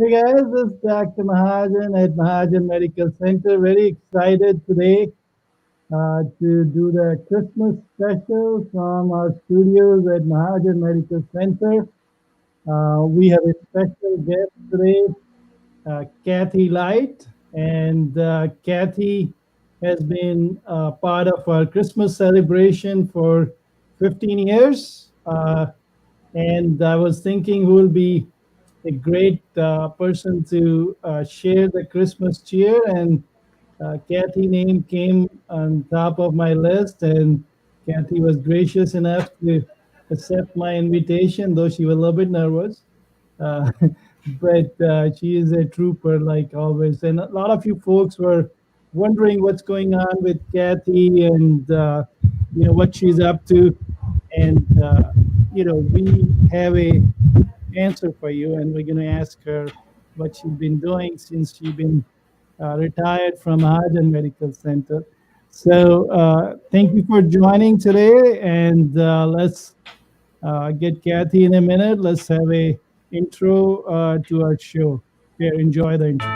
Hey guys, this is Dr. Mahajan at Mahajan Medical Center. Very excited today to do the Christmas special from our studios at Mahajan Medical Center. We have a special guest today, Kathy Light, and Kathy has been part of our Christmas celebration for 15 years. And I was thinking who will be a great person to share the Christmas cheer. And Kathy name came on top of my list, and Kathy was gracious enough to accept my invitation, though she was a little bit nervous. Uh, but she is a trooper, like always. And a lot of you folks were wondering what's going on with Kathy and what she's up to. And we have a answer for you, and we're going to ask her what she's been doing since she's been retired from Mahajan Medical Center. So thank you for joining today, and let's get Kathy in a minute. Let's have a intro to our show. Here, enjoy the intro.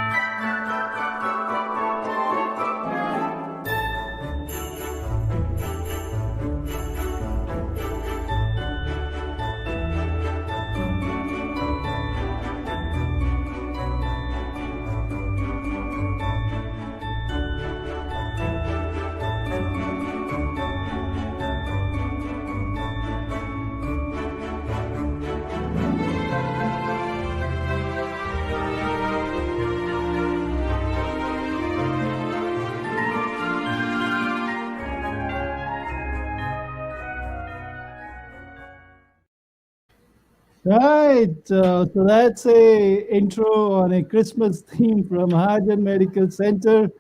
Right, so that's a intro on a Christmas theme from Mahajan Medical Center.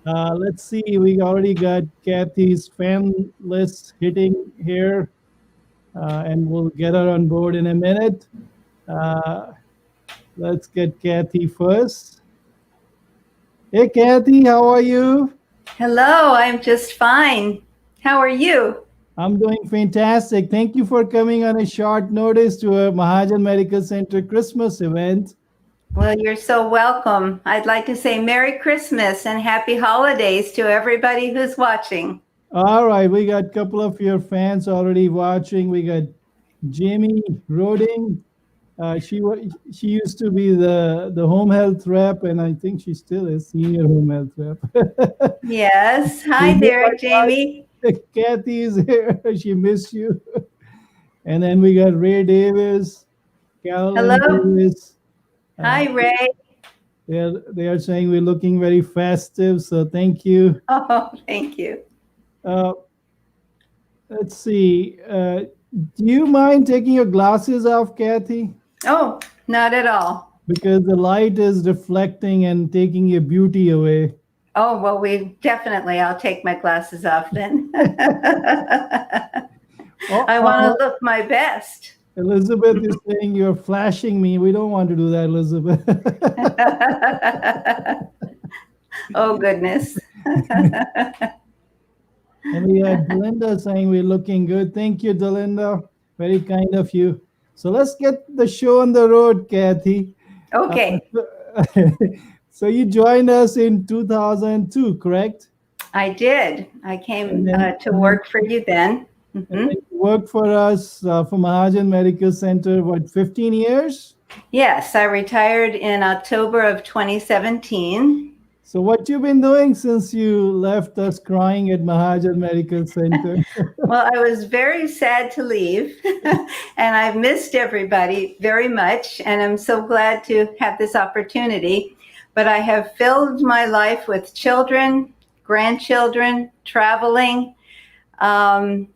Let's see, we already got Kathy's fan list hitting here, and we'll get her on board in a minute. Uh, let's get Kathy first. Hey, Kathy, how are you? Hello, I'm just fine. How are you? I'm doing fantastic. Thank you for coming on a short notice to a Mahajan Medical Center Christmas event. Well, you're so welcome. I'd like to say Merry Christmas and Happy Holidays to everybody who's watching. All right, we got a couple of your fans already watching. We got Jamie Roding. She used to be the home health rep, and I think she still is senior home health rep. Yes. Hi there, Jamie. Kathy is here. She missed you. And then we got Ray Davis, Carolyn Hello. Davis. Hi, Ray. They are saying we're looking very festive, so thank you. Oh, thank you. Let's see. Do you mind taking your glasses off, Kathy? Oh, not at all. Because the light is reflecting and taking your beauty away. Oh, well, I'll take my glasses off then. I want to look my best. Elizabeth is saying you're flashing me. We don't want to do that, Elizabeth. Oh, goodness. And we had Delinda saying we're looking good. Thank you, Delinda. Very kind of you. So let's get the show on the road, Kathy. Okay. So you joined us in 2002, correct? I did. I came to work for you then. And you worked for us for Mahajan Medical Center, what, 15 years? Yes, I retired in October of 2017. So what you've been doing since you left us crying at Mahajan Medical Center? Well, I was very sad to leave, and I've missed everybody very much, and I'm so glad to have this opportunity. But I have filled my life with children, grandchildren, traveling, and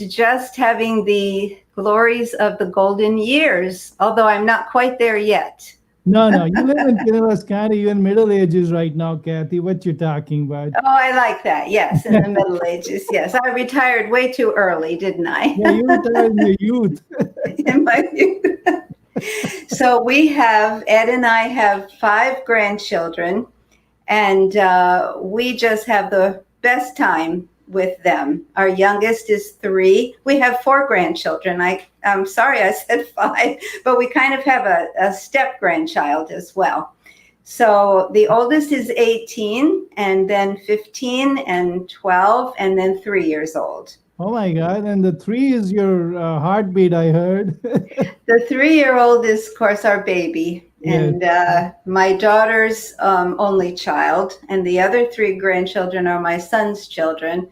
just having the glories of the golden years, although I'm not quite there yet. No, you live in Pinellas County. You're in Middle Ages right now, Kathy. What you talking about? Oh, I like that. Yes, in the Middle Ages. Yes, I retired way too early, didn't I? Yeah, you retired in your youth. In my youth. So Ed and I have 5 grandchildren, and we just have the best time with them. Our youngest is 3. We have 4 grandchildren. I'm sorry I said 5, but we kind of have a step grandchild as well. So the oldest is 18, and then 15, and 12, and then 3 years old. Oh my God! And the 3 is your heartbeat, I heard. The 3-year-old is, of course, our baby, Yes. and my daughter's only child, and the other 3 grandchildren are my son's children,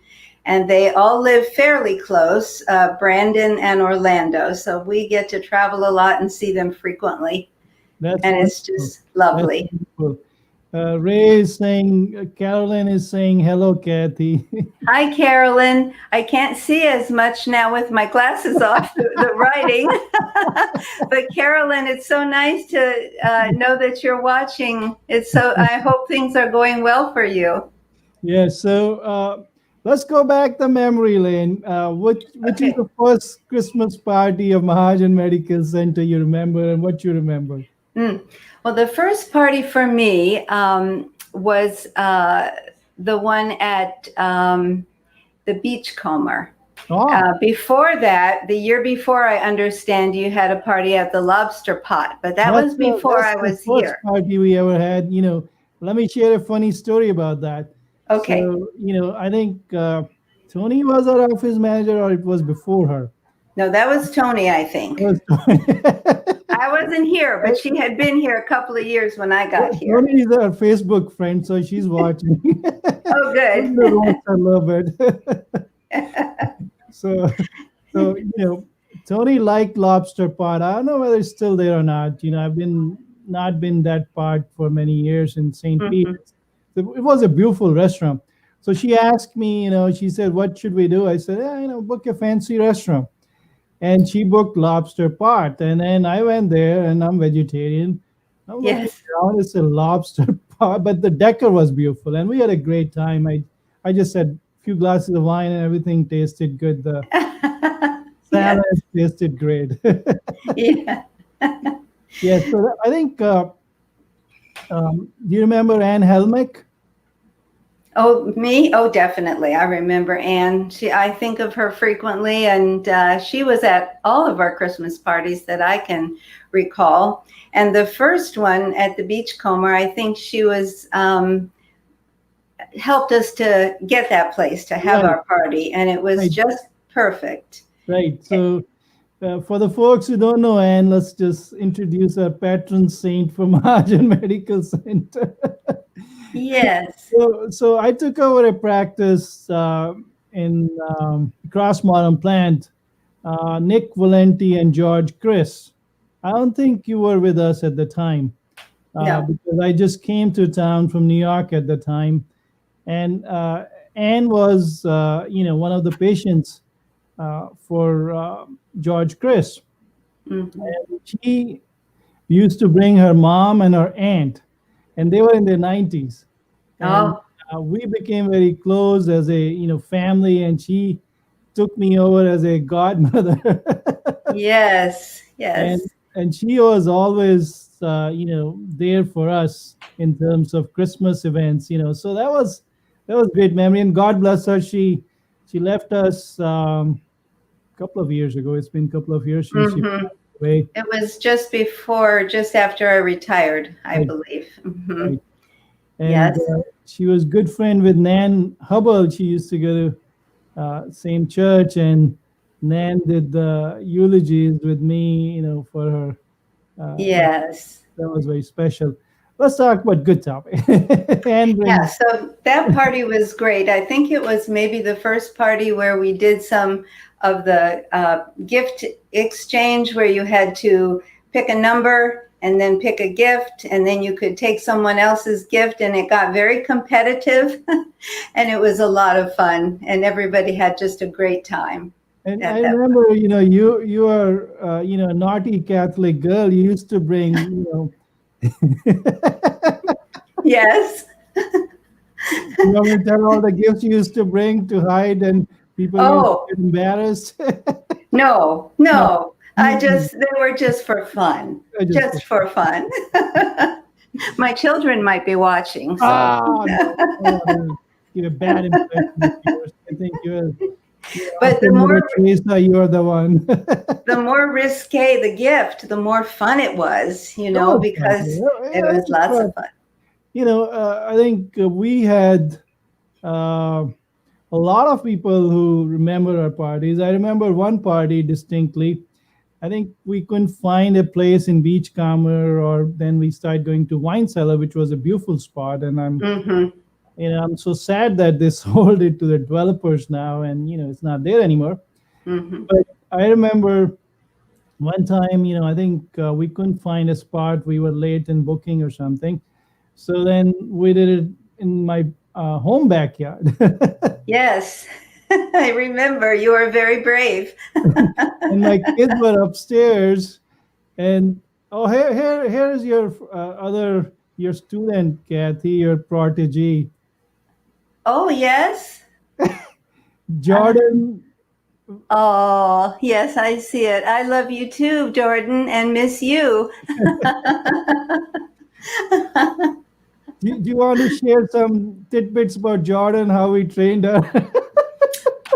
and they all live fairly close, Brandon and Orlando. So we get to travel a lot and see them frequently, That's and it's wonderful. just That's lovely. wonderful. Ray is saying, Carolyn is saying, hello, Kathy. Hi, Carolyn. I can't see as much now with my glasses off, the writing. But Carolyn, it's so nice to know that you're watching. I hope things are going well for you. Yes. So let's go back the memory lane. Which is Okay. the first Christmas party of Mahajan Medical Center you remember, and what you remember? Well, the first party for me was the one at the Beachcomber. Oh, Before that, the year before, I understand you had a party at the Lobster Pot, but that was before that's I the was first here. party we ever had. Let me share a funny story about that. Okay. So, I think Tony was our office manager, or it was before her. No, that was Tony, I It think. was I wasn't here, but she had been here a couple of years when I got here. Tony is our Facebook friend, so she's watching. Oh, Tony good. knows I love it. So, Tony liked lobster pot. I don't know whether it's still there or not. I've been not been that part for many years in St. Mhm. Peter's. It was a beautiful restaurant. So she asked me, she said, "What should we do?" I said, "Yeah, book a fancy restaurant." And she booked lobster pot, and then I went there, and I'm vegetarian. I'm looking Yes. around, it's a lobster pot, but the decor was beautiful, and we had a great time. I just had a few glasses of wine, and everything tasted good. The Yes. salad tasted great. Yeah. Yeah, so I think, do you remember Anne Helmick? Oh, me? Oh, definitely. I remember Anne. I think of her frequently, and she was at all of our Christmas parties that I can recall. And the first one at the Beachcomber, I think she was helped us to get that place to have Right, our party, and it was right, just perfect. right. So, for the folks who don't know Anne, let's just introduce our patron saint for Mahajan Medical Center. Yes. So I took over a practice in Cross Modern Plant. Nick Valenti and George Chris. I don't think you were with us at the time No. because I just came to town from New York at the time, and Anne was one of the patients for George Chris. Hmm. And she used to bring her mom and her aunt, and they were in their 90s, and Oh, we became very close as a family, and she took me over as a godmother. yes. and Yes. and she was always there for us in terms of Christmas events, so that was great memory, and God bless her. She left us a couple of years ago. It's been a couple of years since she Hmm. passed away. It was just after I retired, I Right, believe. Hmm. right. And Yes. she was good friend with Nan Hubbard. She used to go to same church, and Nan did the eulogies with me, for her. And Yes. that was very special. Let's talk about good topic. And Yeah, brings so that party was great. I think it was maybe the first party where we did some of the gift exchange where you had to pick a number and then pick a gift, and then you could take someone else's gift, and it got very competitive. And it was a lot of fun, and everybody had just a great time and I at that. remember, you are a naughty Catholic girl. You used to bring, Yes. you want me to tell all the gifts you used to bring to hide, and people used to Oh, get embarrassed. no, No, no. you They were just for fun. I just Just for fun. My children might be watching, so. no, no, no. give a bad impression of yours. I think But after Mother Teresa, you are the one. the more risque the gift, the more fun it was, Oh, exactly. because Yeah, it yeah, was lots of fun. I think we had uh, a lot of people who remember our parties. I remember one party distinctly. I think we couldn't find a place in Beachcomber, or then we started going to Wine Cellar, which was a beautiful spot. And Hmm. I'm so sad that they sold it to the developers now, and it's not there anymore. Hmm. But I remember one time, I think we couldn't find a spot. We were late in booking or something. So then we did it in my home backyard. Yes, I remember. You were very brave. And my kids were upstairs. And oh, here's your your student, Kathy, your protege, Oh, yes. Uh, Jordan. oh, yes, I see it. I love you too, Jordan, and miss you. Do you want to share some tidbits about Jordan, how we trained her?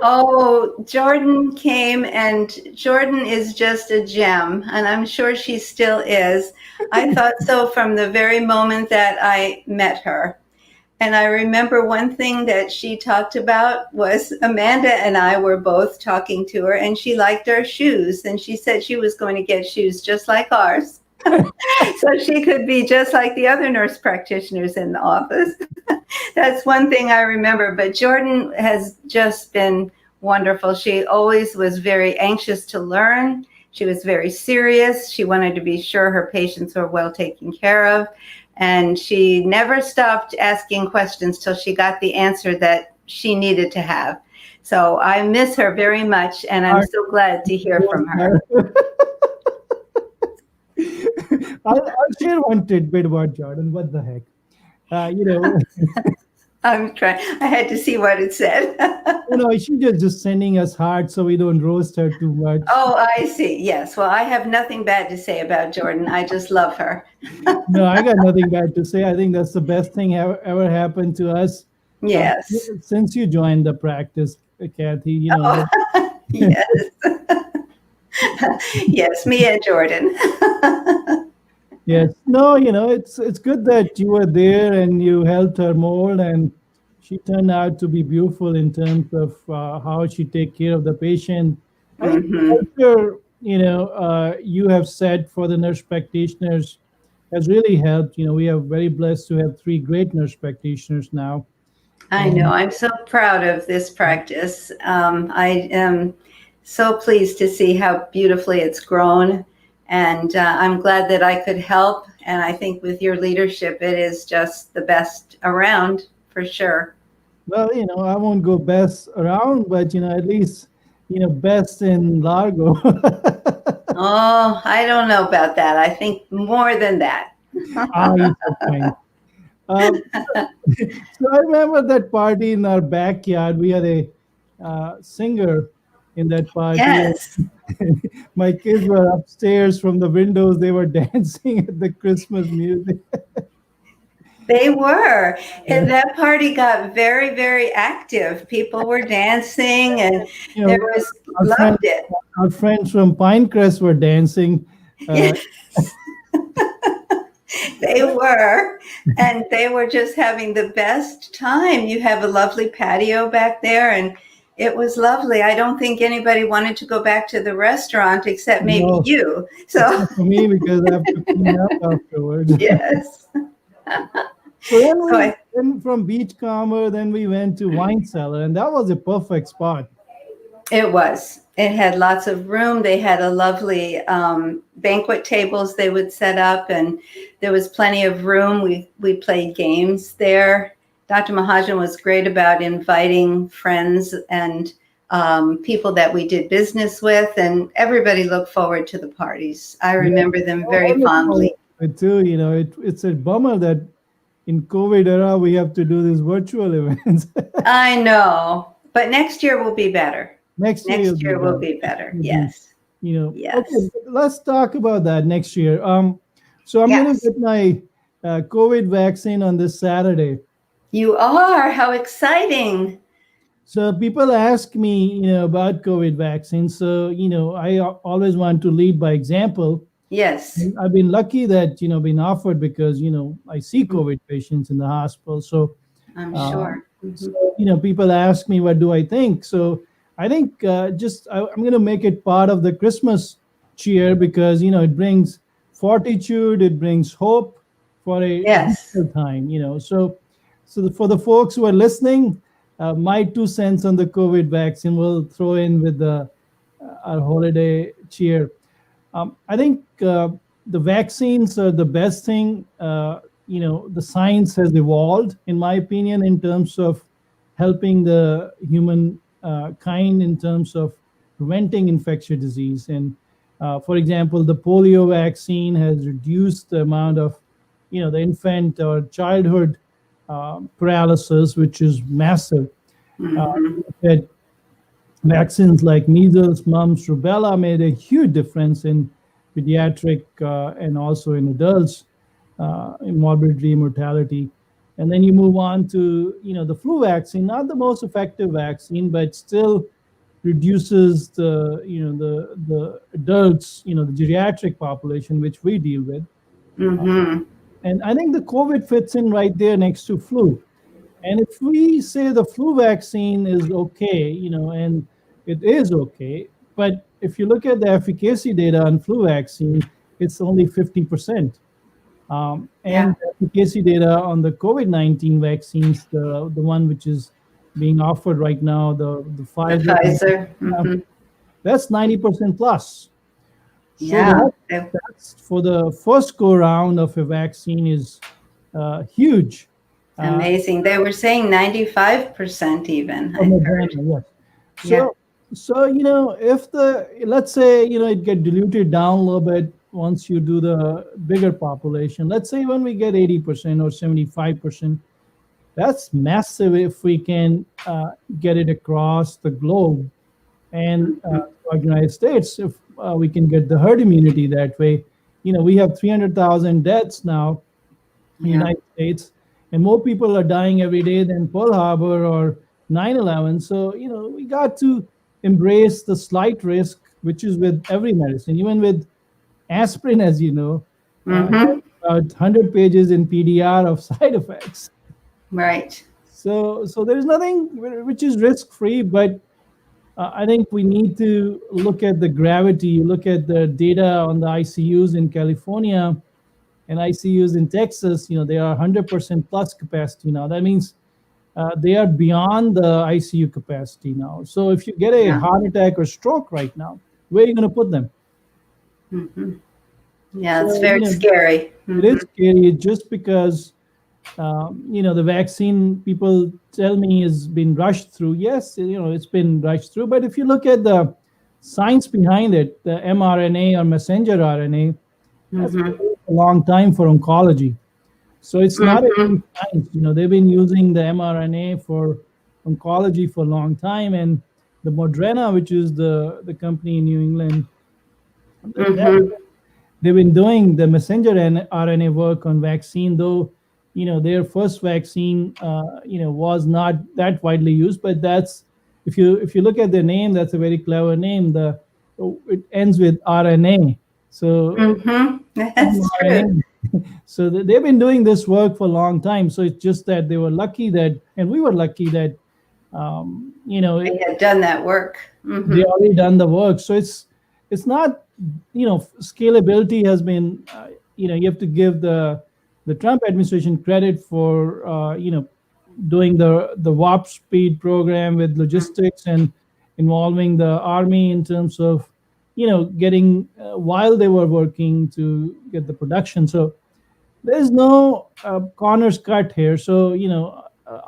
Oh, Jordan came, and Jordan is just a gem, and I'm sure she still is. I thought so from the very moment that I met her. And I remember one thing that she talked about was Amanda and I were both talking to her, and she liked our shoes, and she said she was going to get shoes just like ours. So she could be just like the other nurse practitioners in the office. That's one thing I remember. But Jordan has just been wonderful. She always was very anxious to learn. She was very serious. She wanted to be sure her patients were well taken care of. And she never stopped asking questions till she got the answer that she needed to have. So I miss her very much, and I'm Our- so glad to hear from her. I'll share one tidbit about Jordan. What the heck? Uh, you know, I'm trying. I had to see what it said. she's just sending us hearts so we don't roast her too much. Oh, I see. Yes. Well, I have nothing bad to say about Jordan. I just love her. No, I got nothing bad to say. I think that's the best thing ever happened to us uh, Yes. since you joined the practice, Kathy. Oh, yes. Yes, me and Jordan. Yes. No, it's good that you were there and you helped her mold, and she turned out to be beautiful in terms of how she take care of the patient. I think the Hmm. culture, you have set for the nurse practitioners has really helped. We are very blessed to have three great nurse practitioners now. I know. And I'm so proud of this practice. I am so pleased to see how beautifully it's grown. And I'm glad that I could help. And I think with your leadership, it is just the best around for sure. well, I won't go best around, but at least best in Largo. Oh, I don't know about that. I think more than that. Ah, you're so kind. Um, so I remember that party in our backyard. We had a singer in that party. Yes. And my kids were upstairs from the windows. They were dancing at the Christmas music. They were. Yeah. And that party got very, very active. People were dancing and You there know, was, our friends, loved it. our friends from Pinecrest were dancing. Uh, Yes, they were. And they were just having the best time. You have a lovely patio back there and it was lovely. I don't think anybody wanted to go back to the restaurant except maybe no, you. So, except for me because I have to clean up afterwards. yes. So then So I, then from Beachcomber, then we went to Wine Cellar, and that was a perfect spot. it was. It had lots of room. They had a lovely banquet tables they would set up, and there was plenty of room. We played games there. Dr. Mahajan was great about inviting friends and people that we did business with, and everybody looked forward to the parties. I Yeah, remember them I very look forward fondly. to it too. It's a bummer that in COVID era we have to do these virtual events. I know, but next year will be better. Next year you'll Next be year will better. be better. You'll be, Yes. okay. Yes. Let's talk about that next year. So I'm going to Yes. get my COVID vaccine on this Saturday. You are. How exciting. So people ask me, about COVID vaccines. So, I always want to lead by example. Yes, I've been lucky that, been offered because, I see COVID patients in the hospital. So, I'm um, sure. Hmm. people ask me, what do I think? So I think I'm going to make it part of the Christmas cheer because, it brings fortitude, it brings hope for a Yes. difficult time, for the folks who are listening, my 2 cents on the COVID vaccine will throw in with our holiday cheer. I think the vaccines are the best thing. The science has evolved, in my opinion, in terms of helping the human kind in terms of preventing infectious disease. And for example, the polio vaccine has reduced the amount of, the infant or childhood paralysis, which is massive. Hmm. That vaccines like measles, mumps, rubella made a huge difference in pediatric and also in adults in morbidity, mortality. And then you move on to the flu vaccine, not the most effective vaccine, but still reduces the the adults, the geriatric population which we deal with. Hmm. And I think the COVID fits in right there next to flu. And if we say the flu vaccine is okay, and it is okay, but if you look at the efficacy data on flu vaccine, it's only 50%. Yeah. And the efficacy data on the COVID-19 vaccines, the one which is being offered right now, the The Pfizer, Pfizer. that's 90% plus. So Yeah. that's for the first go round of a vaccine is huge. Uh, Amazing. They were saying 95% even, From I Mahajan, heard. yes. Yeah. So if the let's say it get diluted down a little bit once you do the bigger population. Let's say when we get 80% or 75%, that's massive if we can get it across the globe and Hmm. throughout the United States. If we can get the herd immunity that way, we have 300,000 deaths now in the Yeah. United States, and more people are dying every day than Pearl Harbor or 9/11. So, we got to embrace the slight risk, which is with every medicine, even with aspirin, as you know, has Hmm. about 100 pages in PDR of side effects. Right. So there is nothing which is risk free, but I think we need to look at the gravity, look at the data on the ICUs in California and ICUs in Texas, they are 100% plus capacity now. That means they are beyond the ICU capacity now. So if you get a Yeah. heart attack or stroke right now, where are you going to put them? Hmm. Yeah, it's So, very scary. it is scary just because, the vaccine people tell me has been rushed through. Yes, it's been rushed through. But if you look at the science behind it, the mRNA or messenger RNA, that's been Hmm. used a long time for oncology. So it's not a Hmm. new science. They've been using the mRNA for oncology for a long time, and the Moderna, which is the company in New England, Hmm. they've been doing the messenger RNA work on vaccine, though their first vaccine was not that widely used. But that's if you look at their name, that's a very clever name. It ends with RNA, so Hmm. That's true. mRNA. So they've been doing this work for a long time. So it's just that they were lucky that, and we were lucky that, They had done that work. they Hmm. already done the work. So it's not, scalability has been, you have to give the Trump administration credit for, doing the warp speed program with logistics and involving the army in terms of, getting while they were working to get the production. So there's no corners cut here. So,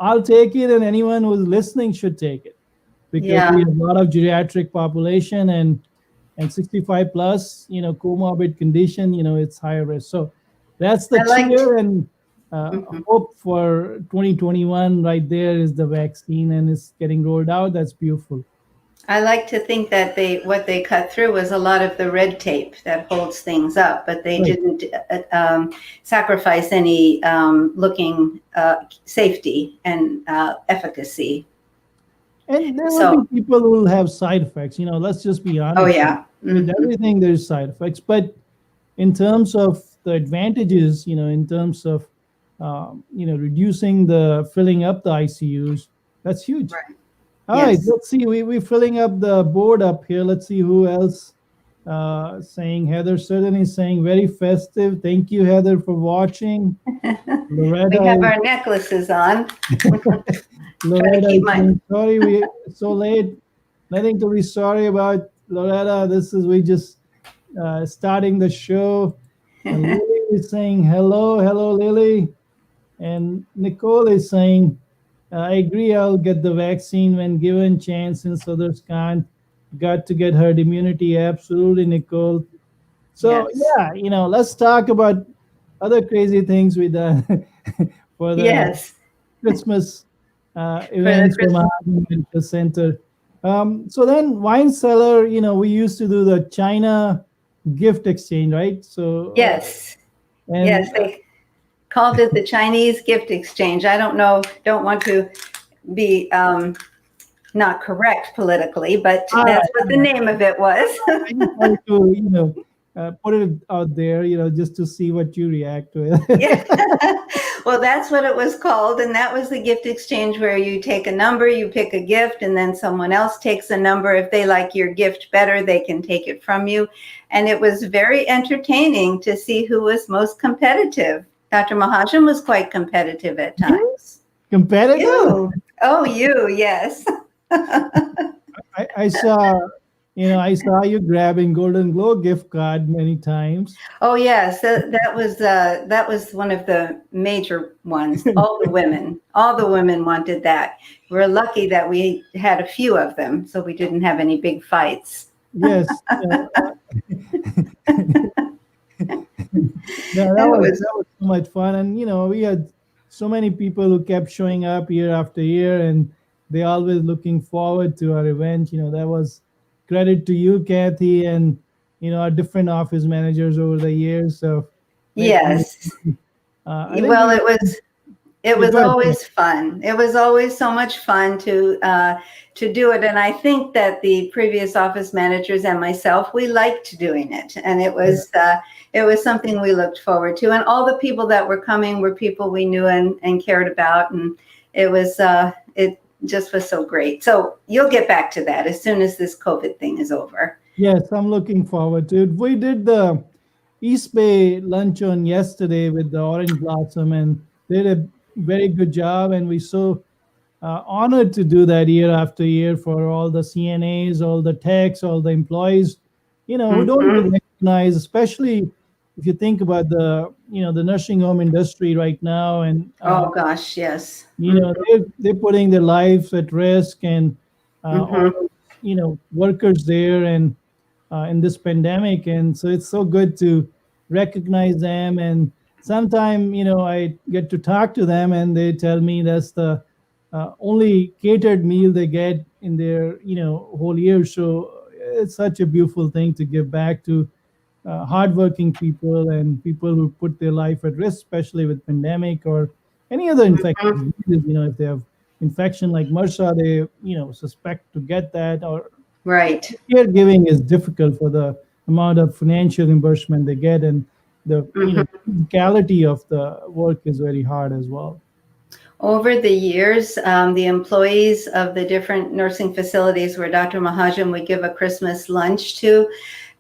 I'll take it, and anyone who's listening should take it because we Yeah. have a lot of geriatric population and 65 plus, comorbid condition, it's higher risk. So that's the I liked. cheer and Mhm. hope for 2021 right there is the vaccine and it's getting rolled out. That's beautiful. I like to think that what they cut through was a lot of the red tape that holds things up, but they Right. didn't sacrifice any looking safety and efficacy. And there will be So, people who will have side effects. Let's just be oh honest. yeah. With Hmm. everything, there's side effects. But in terms of the advantages, in terms of reducing the filling up the ICUs, that's huge. Right. All right, Yes. let's see. We're filling up the board up here. Let's see who else saying. Heather certainly saying very festive. Thank you, Heather, for watching. We Loretta have our necklaces on. Try to Loretta keep is my. saying, sorry, we so late. Nothing to be sorry about, Loretta. This is we just starting the show. And Lily is saying hello, hello, Lily. And Nicole is saying, I agree. I'll get the vaccine when given chance, since others can't. Got to get herd immunity. Absolutely, Nicole. So Yes. yeah, let's talk about other crazy things we done for the Yes. Christmas For the events from our Christmas. medical center. So then wine cellar, we used to do the China gift exchange, right? So Yes. Yes. and They called it the Chinese gift exchange. I don't know. Don't want to be not correct politically, but all that's right, what the name of it was. I just wanted to put it out there, just to see what you react to Yeah. it. Well, that's what it was called. And that was the gift exchange where you take a number, you pick a gift, and then someone else takes a number. If they like your gift better, they can take it from you. And it was very entertaining to see who was most competitive. Dr. Mahajan was quite competitive at You times. competitive? You. Oh, you, yes. I saw, I saw you grabbing Golden Glow gift card many times. Oh yes, that was one of the major ones. All the women wanted that. We're lucky that we had a few of them, so we didn't have any big fights. Yes. No, that That was was that was so much fun, and we had so many people who kept showing up year after year, and they always looking forward to our event. That was credit to you, Kathy, and our different office managers over the years of making it. yes. I think Well, we it yeah, was go ahead. always fun. It was always so much fun to do it, and I think that the previous office managers and myself, we liked doing it, and it was something we looked forward to. And all the people that were coming were people we knew and cared about, and it just was so great. So you'll get back to that as soon as this COVID thing is over. Yes, I'm looking forward to it. We did the East Bay luncheon yesterday with the Orange Blossom, and they did a very good job. And we so honored to do that year after year for all the CNAs, all the techs, all the employees, who don't Hmm. get recognized, especially if you think about the nursing home industry right now, and Oh gosh, yes. they're putting their lives at risk, and all Mm-hmm. those, workers there, and in this pandemic. And so it's so good to recognize them. And sometime, I get to talk to them, and they tell me that's the only catered meal they get in their, whole year. So it's such a beautiful thing to give back to hardworking people and people who put their life at risk, especially with pandemic or any other infectious Hmm. diseases. If they have infection like MRSA, they suspect to get that, or Right. caregiving is difficult for the amount of financial reimbursement they get, and the Hmm. physicality of the work is very hard as well. Over the years, the employees of the different nursing facilities where Dr. Mahajan would give a Christmas lunch to,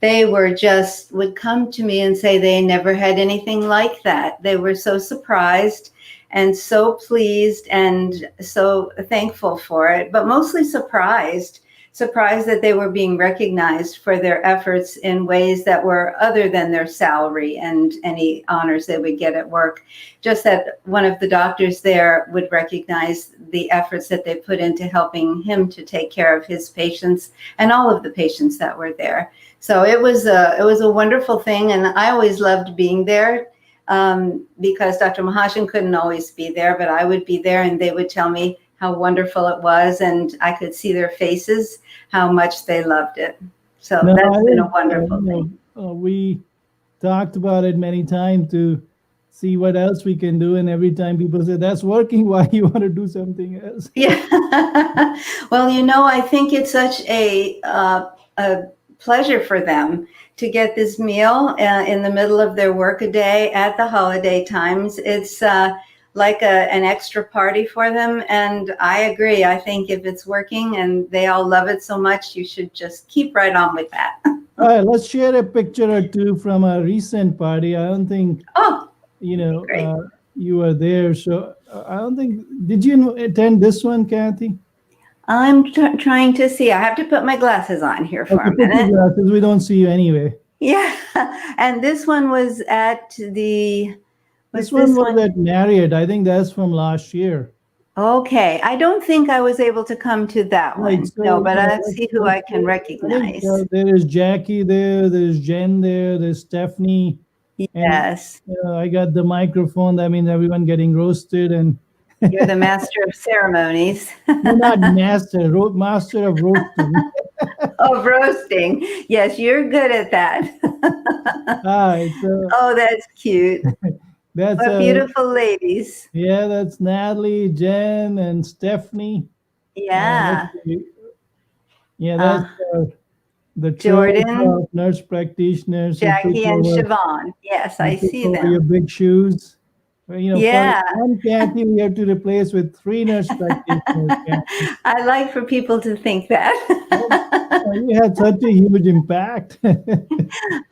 they would come to me and say they never had anything like that. They were so surprised and so pleased and so thankful for it, but mostly surprised that they were being recognized for their efforts in ways that were other than their salary and any honors they would get at work. Just that one of the doctors there would recognize the efforts that they put into helping him to take care of his patients and all of the patients that were there. So it was a wonderful thing, and I always loved being there. Because Dr. Mahajan couldn't always be there, but I would be there, and they would tell me how wonderful it was, and I could see their faces how much they loved it. So No, I that's been a think wonderful thing. we talked about it many times to see what else we can do, and every time people say that's working, why you want to do something else? Yeah. Well, I think it's such a pleasure for them to get this meal in the middle of their workaday at the holiday times. It's like an extra party for them. And I agree. I think if it's working and they all love it so much, you should just keep right on with that. All right, let's share a picture or two from a recent party. I don't think Oh, you that'd be know great. you were there, so I don't think. Did you attend this one, Kathy? I'm trying to see. I have to put my glasses on here for Okay, a put your minute. glasses. We don't see you anyway. Yeah. And this one was This was one this was one? at Marriott. I think that's from last year. Okay. I don't think I was able to come to that Right. one. No, So but let's see who let's I can I think recognize. there is Jackie there. There's Jen there. There's Stephanie, and Yes. I got the microphone. That means everyone getting roasted, and You're the master of ceremonies. no, not master, master of roasting. Of roasting. Yes, you're good at that. All right. So Oh, that's cute. that's What beautiful ladies. yeah, that's Natalie, Jen, and Stephanie. Let's Yeah. see. Yeah, that's Uh, uh, the trio Jordan, of nurse practitioners Jackie, and Siobhan. Yes, who I took see over your them. big shoes. Well, for Yeah. one Kathy, we have to replace with three nurse practitioners. Kathy. I like for people to think that. Well, you had such a huge impact.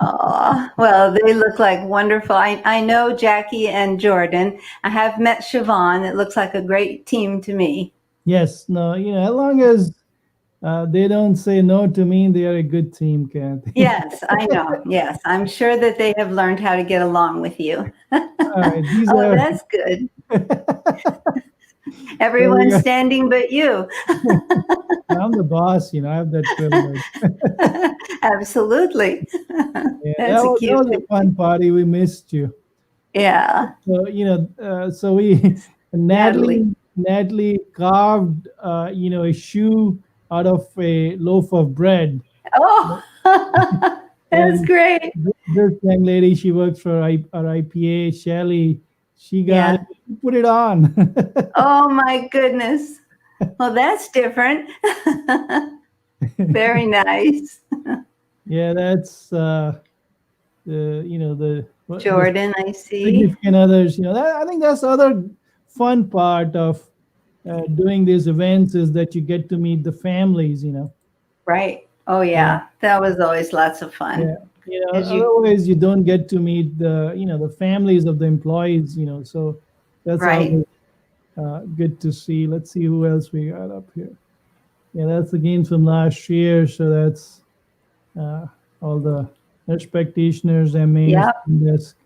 Oh, well, they look like wonderful. I know Jackie and Jordan. I have met Siobhan. It looks like a great team to me. Yes, no, as long as they don't say no to me, they are a good team, Kathy. Yes, I know. Yes, I'm sure that they have learned how to get along with you. All right, these Oh, are. that's good. So we Everyone's got, standing but you. I'm the boss, I have that privilege. Absolutely. Yeah, That's a that cute was a picture. fun party. We missed you. Yeah. So so we Natalie. Natalie carved a shoe out of a loaf of bread, Oh, that's and great. this young lady, she works for our IPA, Shelly. She got it, Yeah. she put it on. Oh my goodness. Well, that's different. Very nice. Yeah, that's the Jordan, I see. significant others. I think that's the other fun part of doing these events is that you get to meet the families. Right. Oh Yeah, yeah. That was always lots of yeah. fun. As you Otherwise you don't get to meet the families of the employees. So that's right. always good to see. Let's see who else we got up here. Yeah, that's the games from last year. So that's uh, all the nurse practitioners, MAs, Yep. desk,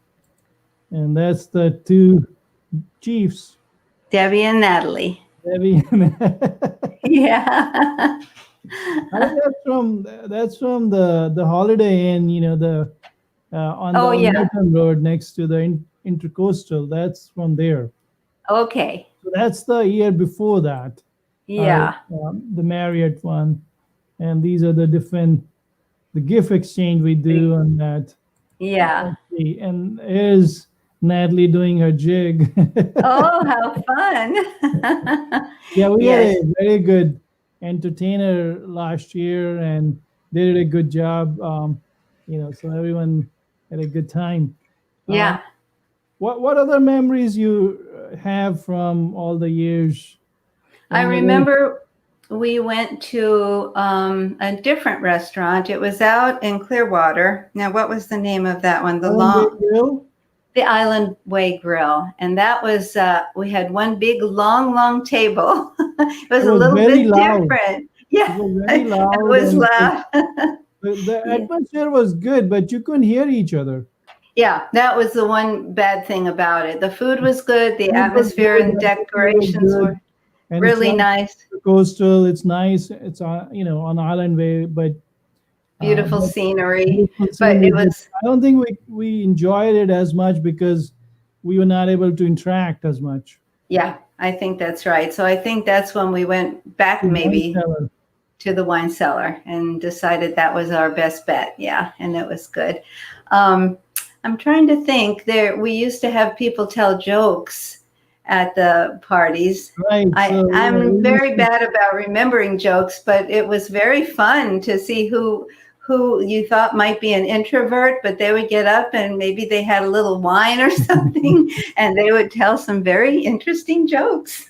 and that's the two chiefs, Debbie and Natalie. Debbie. Yeah. I think that's from the Holiday Inn, the on the Oh yeah. Milton Road next to the Intercoastal. That's from there. Okay. So that's the year before that, our Yeah. the Marriott one, and these are the gift exchange we do on that. Yeah. Let's see, and is Natalie doing her jig? Oh, how fun. Yeah, we had a Yes. very good entertainer last year, and they did a good job. So everyone had a good time. Um, Yeah. what other memories you have from all the years? I Any remember we went to a different restaurant. It was out in Clearwater. Now, what was the name of that one? Island Way Grill? The Island Way Grill. And that was, we had one big, long, long table. It was It a was little very bit loud. different. It Yeah, was very it loud, was and loud. the Yeah. atmosphere was good, but you couldn't hear each other. Yeah, that was the one bad thing about it. The food was good. The Food was atmosphere good, and atmosphere was decorations good, were and it's really right nice. coastal. It's nice. It's on Island Way, Beautiful but scenery. beautiful But scenery. it But was, I don't think we enjoyed it as much because we were not able to interact as much. yeah, I think that's right. So I think that's when we went back The wine maybe cellar. to the wine cellar and decided that was our best bet. Yeah, and it was good. Um, I'm trying to think. There, we used to have people tell jokes at the parties. Right. So I'm we used very to, bad about remembering jokes, but it was very fun to see who you thought might be an introvert, but they would get up and maybe they had a little wine or something, and they would tell some very interesting jokes.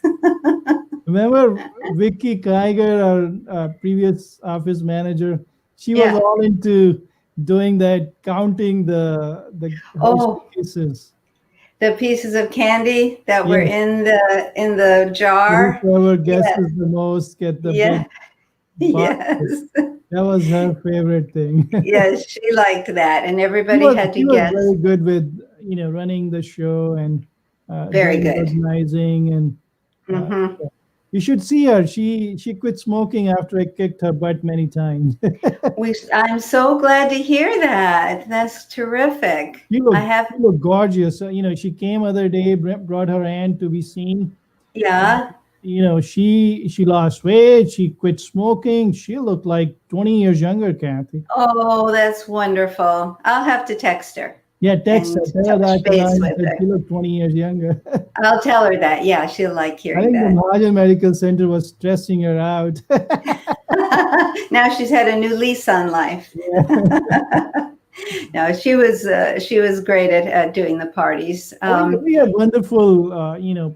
remember Vicky Kiger, our previous office manager. She was Yeah. all into doing that, counting the Hershey Oh, kisses. the pieces of candy that were Yes. in the jar. Whoever Yes, guesses the most get the big yeah, basket. yes, That was her favorite thing. yes. She liked that, and She everybody was had to she was guess. very good with running the show and Very doing good. organizing and uh, Hmm. yeah. You should see her. She quit smoking after I kicked her butt many times. I'm so glad to hear that. That's terrific. She I looked have, she looked gorgeous. She came other day, brought her aunt to be seen. Uh, yeah. she lost weight. She quit smoking. She looked like 20 years younger, Kathy. Oh, that's wonderful. I'll have to text her Yeah, text her. and Tell her touch that I base with said her. she looked 20 years younger. I'll tell her that. Yeah, she'll like I hearing think the that. Mahajan Medical Center was stressing her out. Now she's had a new lease on life. No, she was great at doing the parties. We had wonderful,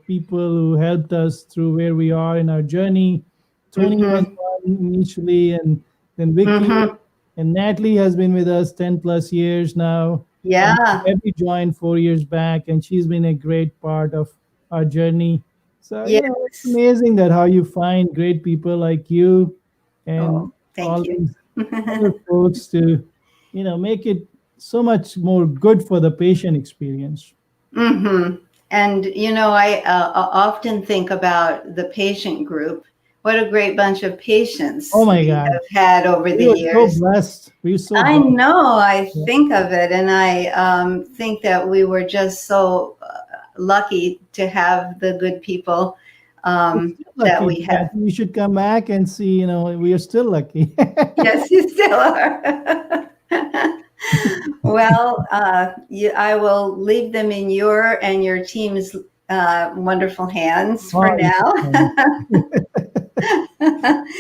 people who helped us through where we are in our journey. Tony was Hmm. one initially, and then Vicky Hmm. and Natalie has been with us 10 plus years now. And Yeah. Debbie joined 4 years back, and she's been a great part of our journey. So, it's Yes. amazing that how you find great people like you Oh, and thank all you. these other folks to, make it so much more good for the patient experience. Hmm. And I often think about the patient group. What a great bunch of Oh patients my we God. have had over We the were so years. blessed. We were so I blessed. know. I Yeah. think of it, and I think that we were just so lucky to have the good people We're still that lucky, we have. Kathy. You should come back and see, we are still lucky. Yes, you still are. Well, I will leave them in your and your team's wonderful hands for Oh, now. yeah.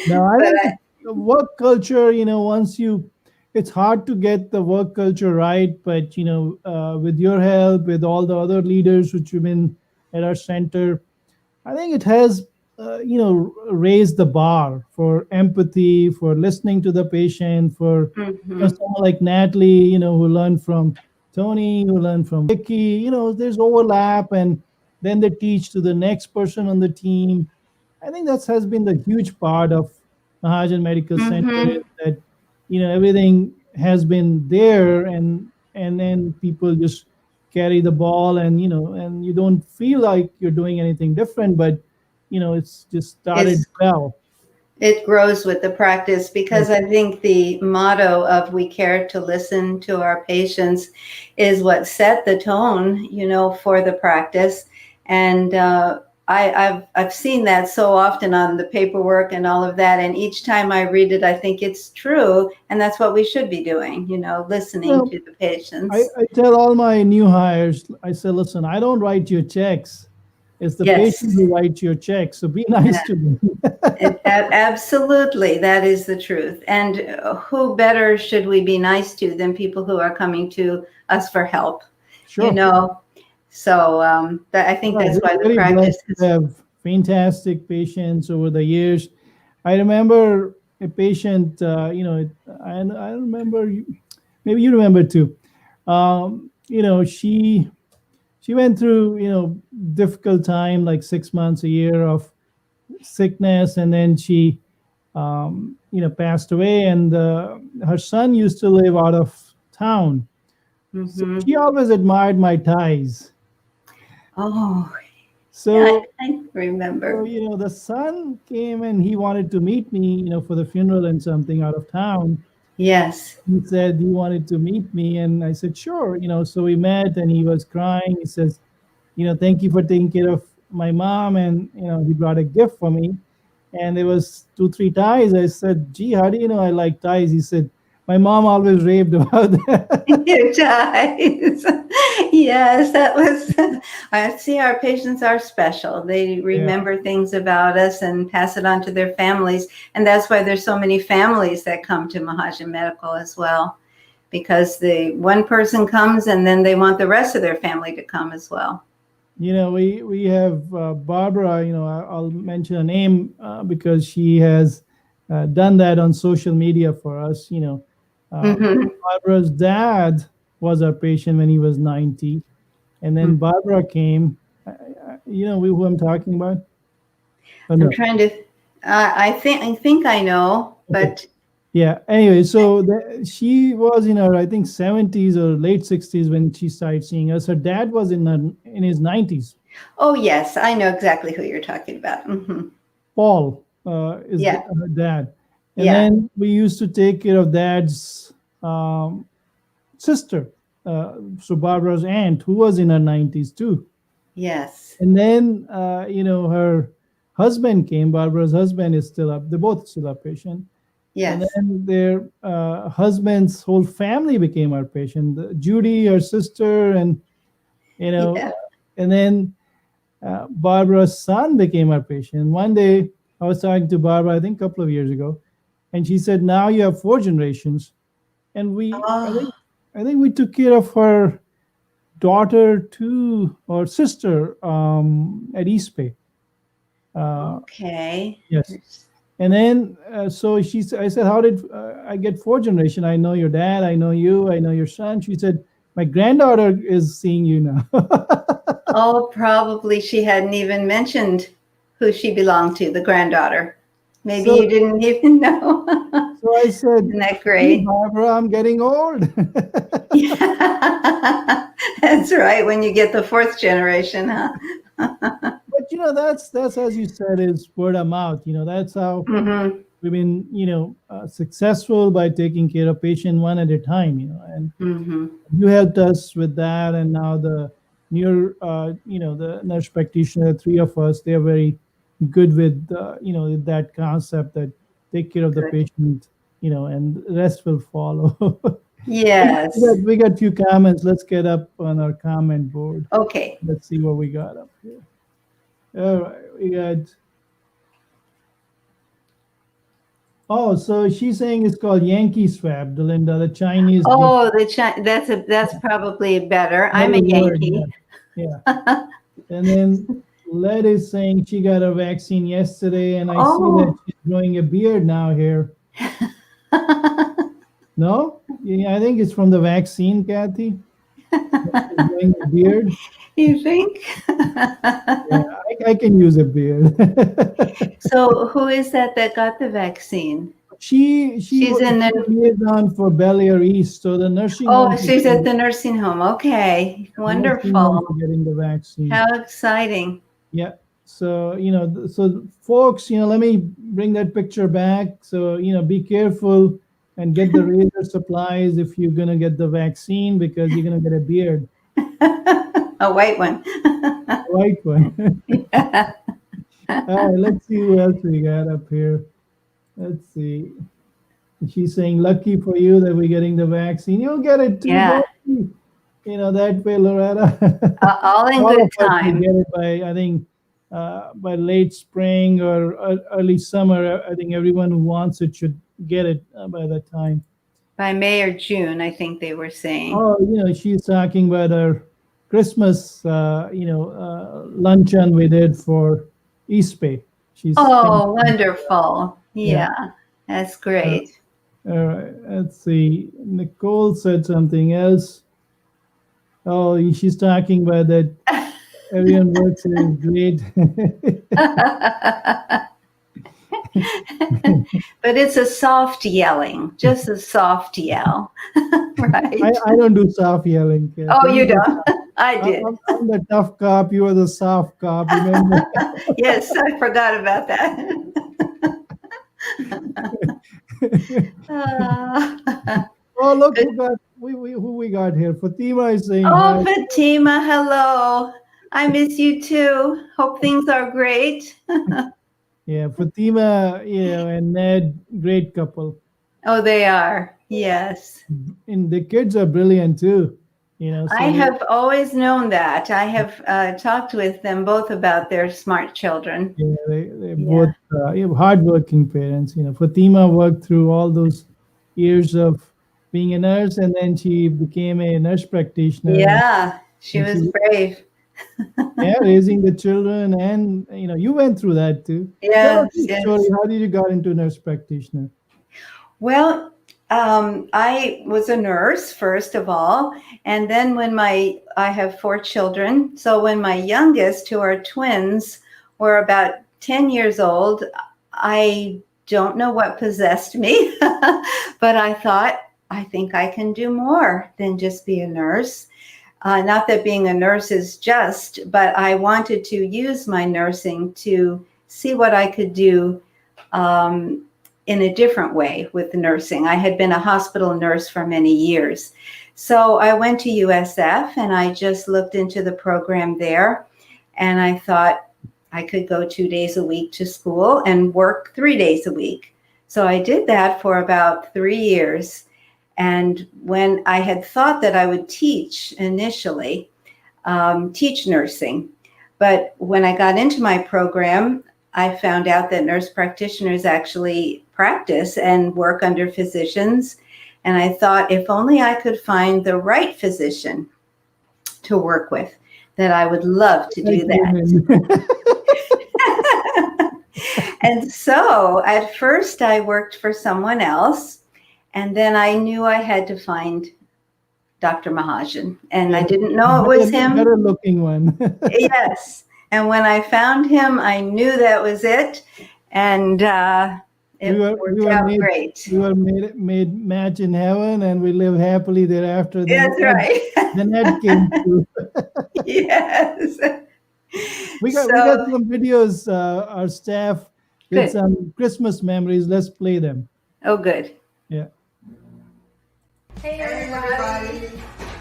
No, I But think the work culture, it's hard to get the work culture right, but, with your help, with all the other leaders which have been at our center, I think it has, raised the bar for empathy, for listening to the patient, for mhm, someone like Natalie, who learned from Tony, who learned from Vicky. There's overlap, and then they teach to the next person on the team. I think that has been the huge part of Mahajan Medical Center is mhm, that everything has been there, and then people just carry the ball, and you don't feel like you're doing anything different, but it's just started it's well. it grows with the practice Right. because I think the motto of we care to listen to our patients is what set the tone, for the practice. And I've seen that so often on the paperwork and all of that. And each time I read it, I think it's true. And that's what we should be doing, listening Well, to the I, patients. I tell all my new hires, I say, listen, I don't write your checks. It's the patient Yes. who writes your checks. So be nice to them. Absolutely, that is the truth. And who better should we be nice to than people who are coming to us for help? You Sure. know, so I think Well, that's why we're the very practice blessed to is. have fantastic patients over the years. I remember a patient, I remember, maybe you remember too. She went through, difficult time, like 6 months, a year of sickness, and then she, passed away. And her son used to live out of town. So Hmm. she always admired my ties. Oh, yeah, So I remember. the son came and he wanted to meet me, for the funeral and something out of town. Yes. He said he wanted to meet me, and I said, sure. So we met, and he was crying. He says, thank you for taking care of my mom, and he brought a gift for me, and there was two, three ties. I said, "Gee, how do you know I like ties?" He said, "My mom always raved about that." Your ties. Yes, that was. I see our patients are special. They Yeah. remember things about us and pass it on to their families. And that's why there's so many families that come to Mahajan Medical as well, because the one person comes and then they want the rest of their family to come as well. We have Barbara. I'll mention a name because she has done that on social media for us. Hmm. Barbara's dad was our patient when he was 90, and then Barbara came. Who I'm talking about? Oh I'm no. trying to. I think I know, Okay. but Yeah. Anyway, so she was in her, I think, 70s or late 60s when she started seeing us. Her dad was in his 90s. oh yes, I know exactly who you're talking about. Hmm. Paul is Yeah, her dad. And yeah, then we used to take care of dad's um, sister, so Barbara's aunt, who was in her 90s too. yes, And then, her husband came. Barbara's husband is still up. They're both still our patient. And yes, then their husband's whole family became our patient. Judy, her sister, and you know, yeah. and then Barbara's son became our patient. One day, I was talking to Barbara, I think a couple of years ago, and she said, "Now you have four generations." And Oh, I think we took care of her daughter too, or sister at East Bay. okay. Yes. And then, I said, "How did I get four generation? I know your dad, I know you, I know your son." She said, "My granddaughter is seeing you now." Oh, probably she hadn't even mentioned who she belonged to, the granddaughter. Maybe so, you didn't even know. so I said, Isn't that "See, great? Barbara, I'm getting old." Yeah, that's right. When you get the fourth generation, huh? But that's as you said, is word of mouth. That's how Hmm. we've been, successful by taking care of patient one at a time. And Hmm. you helped us with that, and now the nurse practitioner, three of us, they are very good with that concept that take care of the Good. patient, and the rest will follow. Yes. We got few comments. Let's get up on our comment board. Okay. Let's see what we got up here. All right, we got. Oh, so she's saying it's called Yankee swab, Delinda, the Chinese gift. Oh, that's probably better. I'm Another a word, yeah. Yankee. Yeah. And then Led is saying she got her vaccine yesterday, and I see that Oh. she's growing a beard now here. No? Yeah, I think it's from the vaccine, Kathy. She's growing a beard. You think? Yeah, I can use a beard. So who is that got the vaccine? She She's was in a the, liaison for Bel Air East, so the nursing oh, homes she's at the nursing home. Okay. are Wonderful. getting the vaccine. How exciting. Yeah. So, so folks, let me bring that picture back. So, be careful and get the razor supplies if you're going to get the vaccine because you're going to get a beard, A white one. a white one. All right, let's see who else we got up here. Let's see. She's saying, lucky for you that we're getting the vaccine. You'll get it too, Yeah. don't you? That way, Loretta. All in All good of us will time. get it by, I think, by late spring or early summer. I think everyone who wants it should get it by that time. By May or June, I think they were saying. Oh, she's talking about our Christmas, luncheon we did for East Bay. She's Oh, thinking, wonderful. yeah. Yeah, that's Uh, great. all right, let's see. Nicole said something else. Oh, she's talking about that everyone works here is great. But it's a soft yelling, just a soft yell, right? I don't do soft yelling, Oh, Kathy. you don't? I did. I'm the tough cop. You are the soft cop. Remember? Yes, I forgot about that. Oh, look Good. who we got here. Fatima is saying Oh, hi. Fatima, hello. I miss you too. Hope things are great. Yeah, Fatima, and Ned, great couple. Oh, they are. Yes. And the kids are brilliant too. I So have always known that. I have talked with them both about their smart children. they're both Yeah. hardworking parents. Fatima worked through all those years of being a nurse, and then she became a nurse practitioner, Yeah. She and she, was brave. yeah, raising the children, and you went through that too. Tell us Yes, the story. yes. How did you got into nurse practitioner? Well, I was a nurse first of all, and then I have four children. So when my youngest, who are twins, were about 10 years old, I don't know what possessed me, but I thought I think I can do more than just be a nurse. Not that being a nurse is just, but I wanted to use my nursing to see what I could do um, in a different way with nursing. I had been a hospital nurse for many years. So I went to USF and I just looked into the program there. And I thought I could go 2 days a week to school and work 3 days a week. So I did that for about 3 years. And when I had thought that I would teach initially, teach nursing, but when I got into my program, I found out that nurse practitioners actually practice and work under physicians. And I thought if only I could find the right physician to work with, that I would love to I do came that. in. And so at first I worked for someone else. And then I knew I had to find Dr. Mahajan. And I didn't know it was him. Better looking one. Yes. And when I found him, I knew that was it. And it worked out great. We were made match in heaven, and we live happily thereafter. That's right. Then Ed came through. Yes. We got some videos. Our staff with Good. some Christmas memories. Let's play them. Oh, good. Yeah. Hey everybody.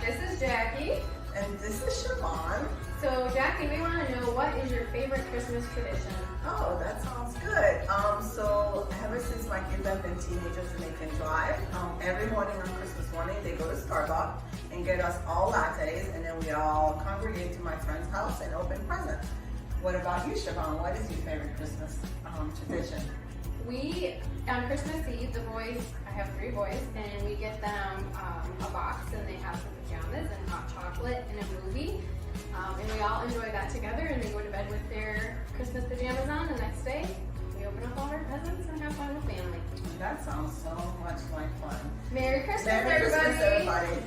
This is Jackie. And this is Siobhan. So Jackie, we want to know, what is your favorite Christmas tradition? Oh, that sounds good. So ever since my kids have been teenagers and they can drive, every morning on Christmas morning they go to Starbucks and get us all lattes, and then we all congregate to my friend's house and open presents. What about you, Siobhan? What is your favorite Christmas tradition? We, on Christmas Eve, the boys, I have 3 boys, and we get them a box, and they have some pajamas and hot chocolate and a movie. And we all enjoy that together, and they go to bed with their Christmas pajamas on. The next day, we open up all our presents and have fun with family. That sounds so much like fun. Merry Christmas, Merry Christmas, everybody.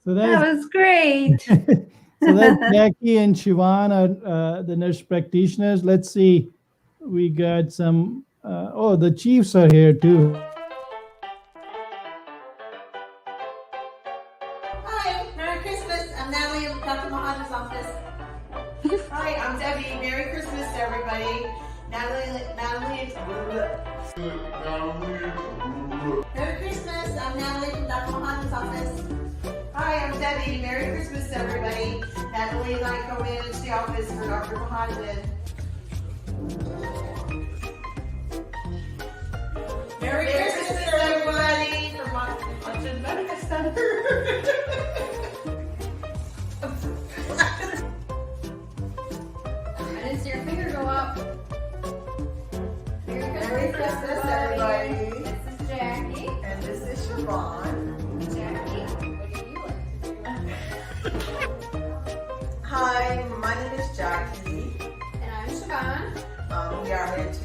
So That was great. so that's Jackie and Siobhan are the nurse practitioners. Let's see. We got some. The Chiefs are here too. Hi, Merry Christmas. I'm Natalie in Dr. Mahajan's office. Hi, I'm Debbie. Merry Christmas to everybody. Natalie. Merry Christmas. I'm Natalie from Dr. Mahajan's office. Hi, I'm Debbie. Merry Christmas to everybody. Natalie and I co-manage the office for Dr. Mahajan. Merry Christmas, everybody, from Mahajan Medical Center. I didn't see your finger go up. Merry Christmas, everybody. This is Jackie. And this is Siobhan. Jackie, what do you like to do? Hi, my name is Jackie. And I'm Siobhan. We are here to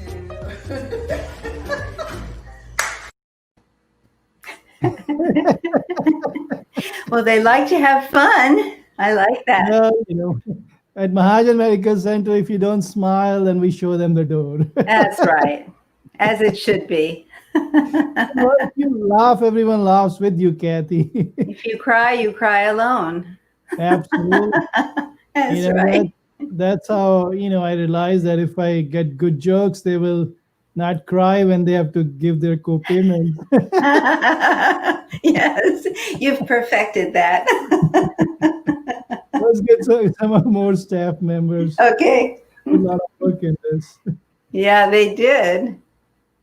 Well, they like to have fun. I like that. At Mahajan Medical Center, if you don't smile, then we show them the door. That's right. As it should be. Well, if you laugh, everyone laughs with you, Kathy. If you cry alone. Absolutely. That's right. That's how, I realize that if I get good jokes, they will not cry when they have to give their co-payment. Yes, you've perfected that. Well, Let's get some more staff members. Okay. A lot of work in this. Yeah, they did.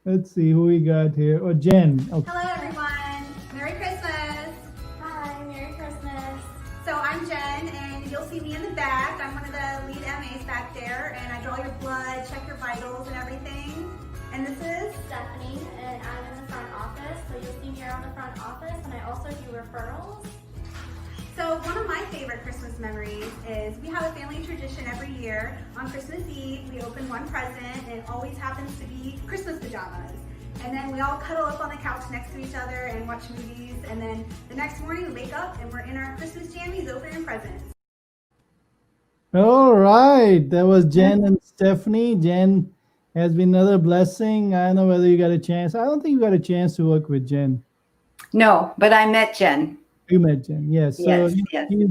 Let's see who we got here. Oh, Jen. Okay. Hello everyone. Merry Christmas. Hi, Merry Christmas. So I'm Jen and you'll see me in the back. I'm one of the lead MAs back there and I draw your blood, check your vitals and everything. And this is Stephanie, and I'm in the front office, so you'll see me around the front office, and I also do referrals. So one of my favorite Christmas memories is we have a family tradition every year. On Christmas Eve, we open one present and it always happens to be Christmas pajamas. And then we all cuddle up on the couch next to each other and watch movies. And then the next morning we wake up and we're in our Christmas jammies opening presents. All right. That was Jen and Stephanie. Jen has been another blessing. I don't know whether you got a chance. I don't think you got a chance to work with Jen. No, but I met Jen. You met Jen, yes. Yes, So yes. she's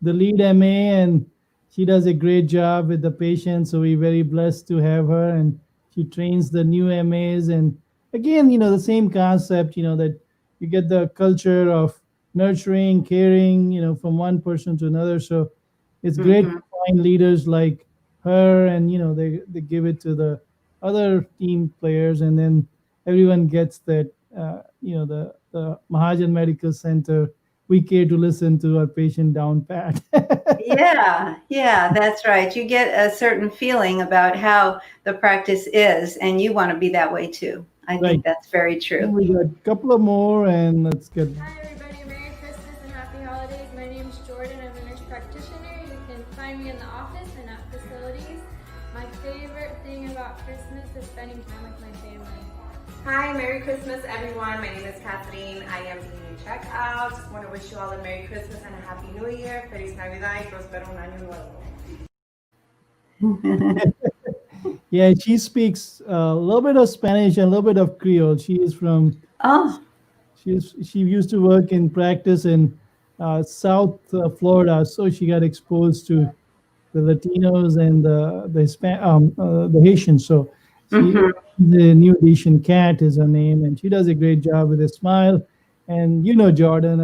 the lead MA and she does a great job with the patients. So we're very blessed to have her and she trains the new MAs. And again, the same concept, that you get the culture of nurturing, caring, from one person to another. So it's great to find leaders like her and, they give it to the other team players and then everyone gets that, the Mahajan Medical Center, we care to listen to our patient down pat. Yeah, that's right. You get a certain feeling about how the practice is, and you want to be that way too. I Right. think that's very true. We got a couple of more and let's get. Hi everybody, Merry Christmas and Happy Holidays. My name is Jordan, I'm a nurse practitioner. You can find me in the office and at facilities. My favorite thing about Christmas is spending time with my family. Hi, Merry Christmas, everyone. My name is Catherine. I am the new checkout. Just want to wish you all a Merry Christmas and a Happy New Year. Feliz Navidad y prospero un año nuevo. Yeah, she speaks a little bit of Spanish and a little bit of Creole. She is from. Oh, She used to work in practice in South Florida, so she got exposed to the Latinos and the Haitians. So the new Haitian cat is her name, and she does a great job with a smile. And Jordan,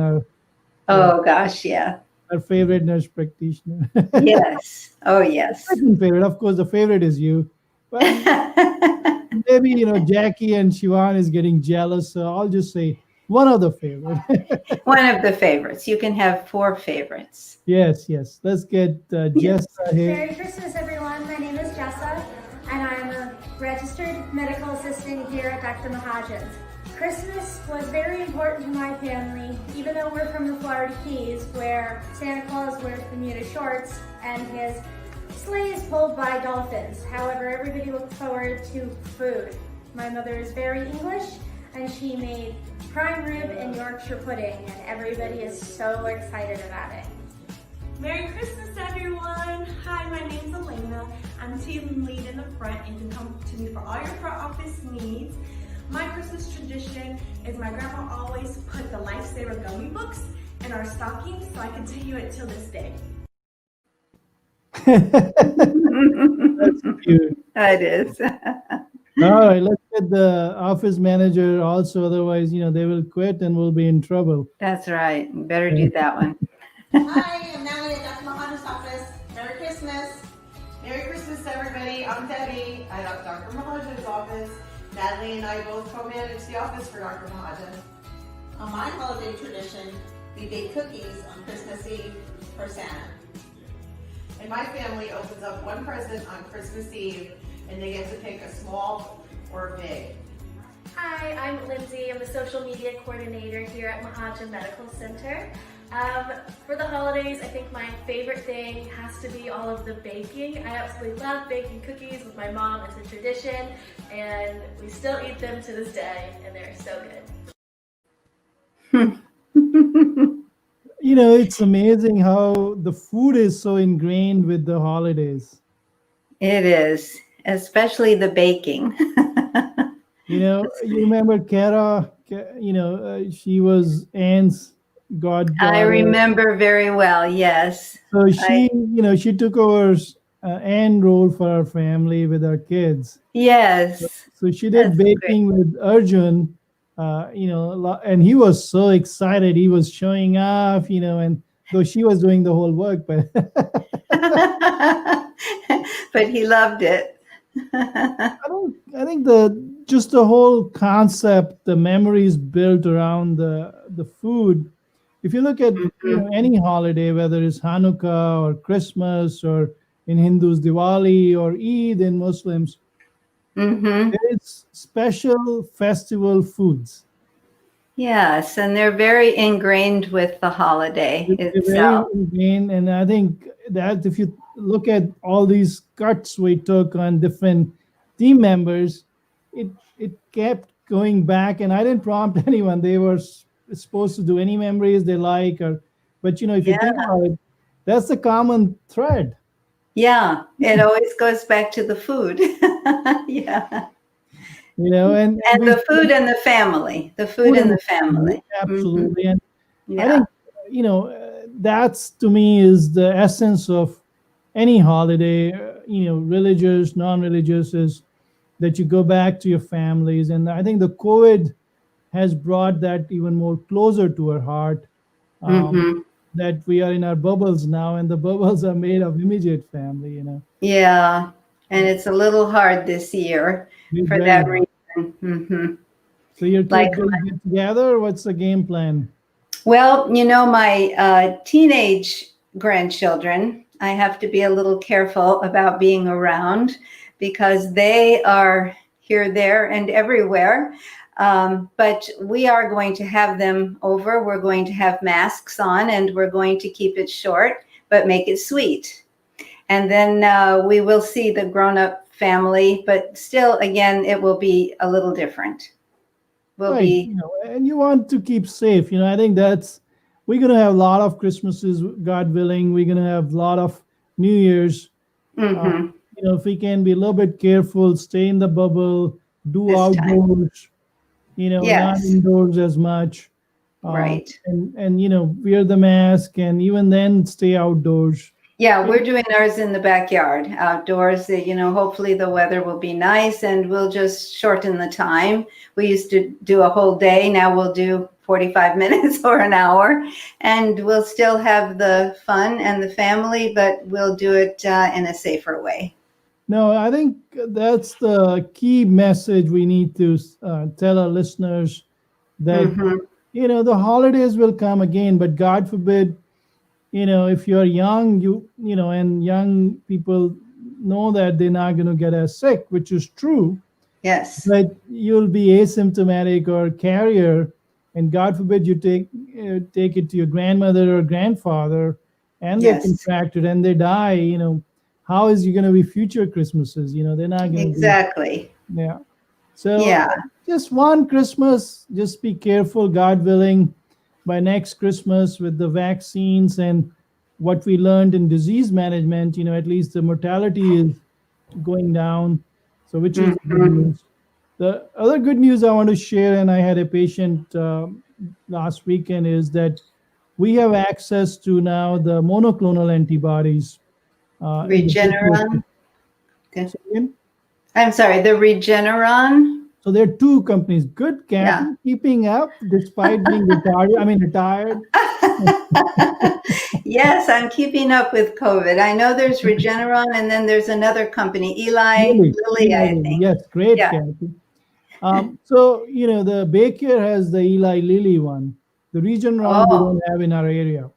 oh gosh, yeah. our favorite nurse practitioner. Yes. Oh, yes. Second favorite, of course, the favorite is you. But maybe Jackie and Shivan is getting jealous, so I'll just say one of the favorite. One of the favorites. You can have 4 favorites. Yes. Let's get Jessa here. Merry Christmas everyone, my name is Jessa and I'm a registered medical assistant here at Dr. Mahajan's. Christmas was very important to my family, even though we're from the Florida Keys where Santa Claus wears Bermuda shorts and his sleigh is pulled by dolphins. However, everybody looks forward to food. My mother is very English and she made prime rib and Yorkshire pudding and everybody is so excited about it. Merry Christmas, everyone! Hi, my name's Elena. I'm team lead in the front and you can come to me for all your front office needs. My Christmas tradition is my grandma always put the Lifesaver gummy books in our stockings, so I continue it till this day. That's cute. It is. All right, let's get the office manager also. Otherwise, they will quit and we'll be in trouble. That's right. You better do that one. Hi, I'm Natalie at Dr. Mahajan's office. Merry Christmas. Merry Christmas, everybody. I'm Debbie. I'm at Dr. Mahajan's office. Natalie and I both co-manage the office for Dr. Mahajan. On my holiday tradition, we bake cookies on Christmas Eve for Santa. And my family opens up one present on Christmas Eve, and they get to pick a small or big. Hi, I'm Lindsay. I'm the social media coordinator here at Mahajan Medical Center. For the holidays, I think my favorite thing has to be all of the baking. I absolutely love baking cookies with my mom. It's a tradition, and we still eat them to this day, and they're so good. It's amazing how the food is so ingrained with the holidays. It is, especially the baking. You remember Kara, she was Anne's goddaughter. I remember very well, yes. So she took over Anne role for our family with our kids. Yes. So she did That's baking with Arjun, and he was so excited. He was showing off, and though she was doing the whole work, but But he loved it. I think the whole concept, the memories built around the food. If you look at Mhm. any holiday, whether it's Hanukkah or Christmas or in Hindus Diwali or Eid in Muslims, Mhm. there is special festival foods. Yes, and they're very ingrained with the holiday They're very itself. ingrained, and I think that if you look at all these cuts we took on different team members, it it kept going back, and I didn't prompt anyone. They were supposed to do any memories they like, or but if you Yeah. think about it, that's the common thread. Yeah, it always goes back to the food. Yeah. And And we the food and the family. The food food and and the family. Hmm. absolutely, and I Yeah. think that's to me is the essence of any holiday. Religious, non-religious, is that you go back to your families, and I think the COVID has brought that even more closer to our heart. Um, Hmm. that we are in our bubbles now, and the bubbles are made of immediate family. Yeah. And it's a little hard this year It's for very that hard. reason. Hmm. So your Like, kids going to get together? What's the game plan? well, my teenage grandchildren, I have to be a little careful about being around because they are here, there, and everywhere. But we are going to have them over. We're going to have masks on and we're going to keep it short, but make it sweet. And then we will see the grown up family, but still, again, it will be a little different. Will Right, be, and you want to keep safe. I think that's we're gonna have a lot of Christmases, God willing. We're gonna have a lot of New Year's. Uh, hmm, if we can be a little bit careful, stay in the bubble, do this time. outdoors. Not Yes, indoors as much, right. and wear the mask, and even then stay outdoors. Yeah, It- we're doing ours in the backyard, outdoors. Hopefully the weather will be nice and we'll just shorten the time. We used to do a whole day. Now we'll do 45 minutes or an hour, and we'll still have the fun and the family, but we'll do it in a safer way. no, I think that's the key message we need to tell our listeners that Hmm. the holidays will come again, but God forbid, if you're young, and young people know that they're not going to get as sick, which is true, Yes, but you'll be asymptomatic or carrier, and God forbid you take it to your grandmother or grandfather, and they yes, contract it and they die. How is you going to be future Christmases? They're not going to be. exactly. Yeah. So Yeah. just one Christmas, just be careful, God willing, by next Christmas with the vaccines and what we learned in disease management, at least the mortality is going down. So, which is good Hmm. news. The other good news I want to share, and I had a patient last weekend, is that we have access to now the monoclonal antibodies in the Regeneron. Okay. second. I'm sorry, the Regeneron. So there are two companies. Good, Yeah. Kathy, keeping up despite being retired. I mean, retired. Yes, I'm keeping up with COVID. I know there's Regeneron and then there's another company, Lily, Lilly, Eli I Lilly. think. Yes, great, Yeah. Kathy. So the Baker has the Eli Lilly one. The Regeneron we Oh, don't have in our area.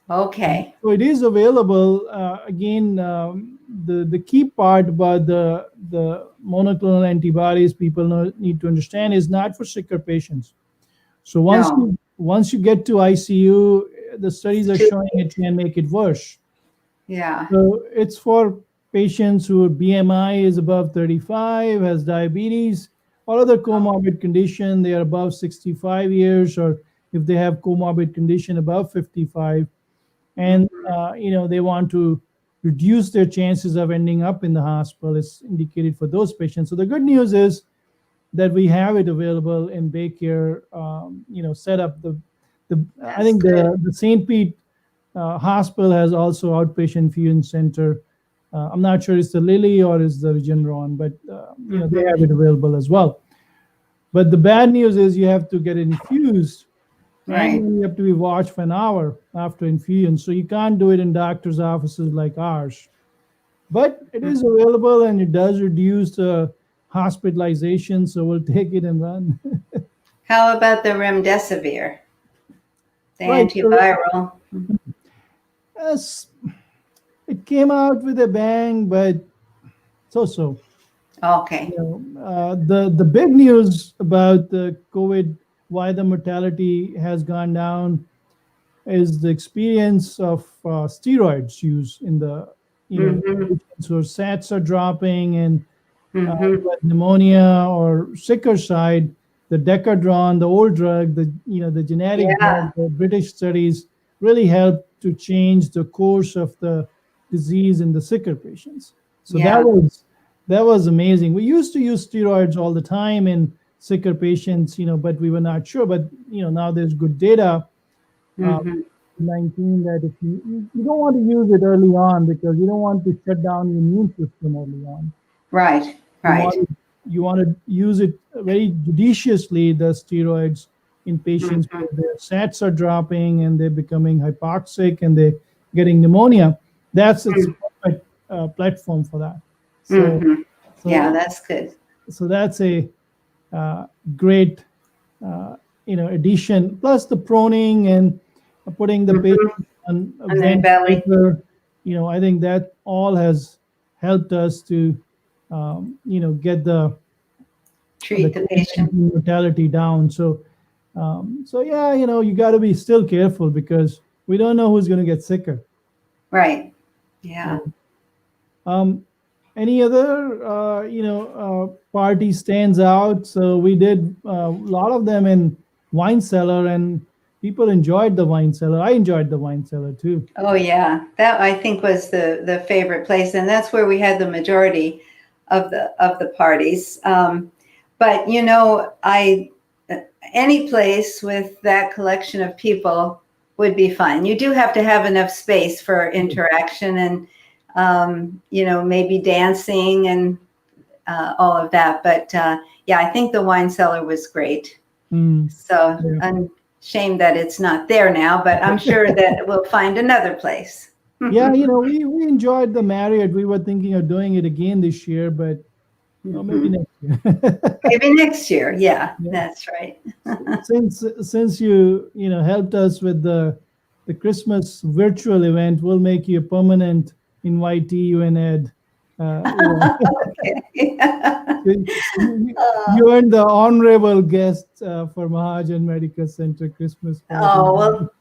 okay. So it is available. Again, the key part about the monoclonal antibodies people need to understand is not for sicker patients. So No, once you get to ICU, the it's studies are too showing it late. can make it worse. Yeah. So it's for patients whose BMI is above 35, has diabetes, or other comorbid condition. They are above 65 years, or if they have comorbid condition above 55, and Mhm. they want to reduce their chances of ending up in the hospital. It's indicated for those patients. So the good news is that we have it available in Baycare. Set up the I That's think good. the St. Pete hospital has also outpatient infusion center. I'm not sure it's the Lilly or is the Regeneron, but they Hmm. have it available as well. But the bad news is you have to get it infused, and Right. then you have to be watched for an hour after infusion. So you can't do it in doctors' offices like ours. But it is available and it does reduce the hospitalization. So we'll take it and run. How about the remdesivir, the Right. So antiviral? yes, it came out with a bang, but so. Okay. The big news about the COVID, why the mortality has gone down, is the experience of steroids use in the Mm-hmm. patients whose SATs are dropping and Mm-hmm. who had pneumonia or sicker side, the Decadron, the old drug, the generic drug, Yeah. the British studies really helped to change the course of the disease in the sicker patients. So that Yeah. was amazing. We used to use steroids all the time in sicker patients, but we were not sure. But now there's good data. Uh, Mm-hmm. 19 that if you don't want to use it early on because you don't want to shut down your immune system early on. Right. You Right. want you want to use it very judiciously, the steroids, in patients Mm-hmm. where their SATs are dropping and they're becoming hypoxic and they're getting pneumonia. That's its perfect platform for that. So Mm-hmm. Yeah, so that's good. so that's a great addition. Plus the proning and putting the Mm-hmm. patient on a On their belly. ventilator. I think that all has helped us to get the Treat the patient. COVID-19 mortality down. So yeah, you got to be still careful because we don't know who's going to get sicker. Right. Yeah. So, um, any other party stands out? So we did a lot of them in wine cellar, and people enjoyed the wine cellar. I enjoyed the wine cellar too. Oh yeah. That I think was the favorite place, and that's where we had the majority of the parties. But I any place with that collection of people would be fun. You do have to have enough space for interaction and maybe dancing and all of that. But yeah, I think the wine cellar was great. Mm, So yeah. I'm ashamed that it's not there now, but I'm sure that we'll find another place. Yeah, we enjoyed the Marriott. We were thinking of doing it again this year, but maybe Mhm. next year. Maybe next year. Yeah, Yeah. that's right. Since you helped us with the Christmas virtual event, we'll make you a permanent invitee, you and Ed. Okay. You earned the honorable guest for Mahajan Medical Center Christmas party. Oh, well,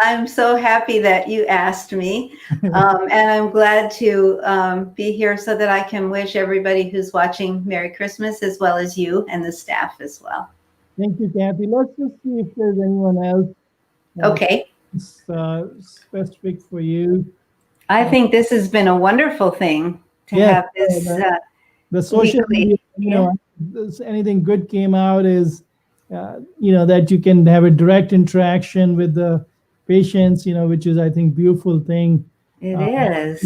I'm so happy that you asked me. And I'm glad to be here so that I can wish everybody who's watching Merry Christmas, as well as you and the staff as well. Thank you, Kathy. Let's just see if there's anyone else Okay. specific for you. I think this has been a wonderful thing to Yes, have this the social media, weekly. Yeah. anything good came out is, that you can have a direct interaction with the patients, which is, I think, beautiful thing. It Uh, is.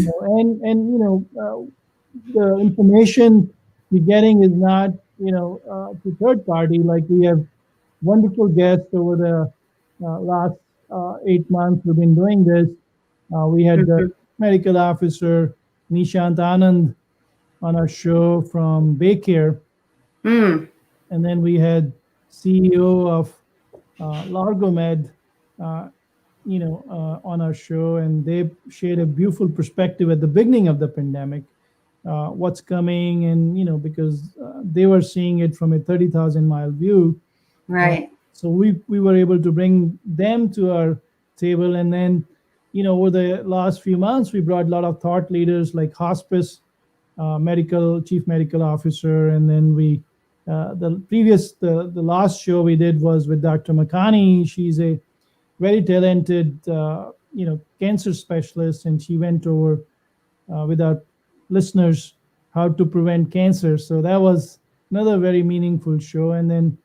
the information you're getting is not, to third party. Like we have wonderful guests over the last 8 months we've been doing this. We had the Mhm. medical officer Nishant Anand on our show from Baycare, Mm, and then we had CEO of Largomed, uh, on our show, and they shared a beautiful perspective at the beginning of the pandemic, what's coming, and because they were seeing it from a 30,000-mile view. right. So we were able to bring them to our table, and then over the last few months we brought a lot of thought leaders like hospice medical chief medical officer, and then the last show we did was with Dr. Makani. She's a very talented cancer specialist, and she went over with our listeners how to prevent cancer. So that was another very meaningful show. And then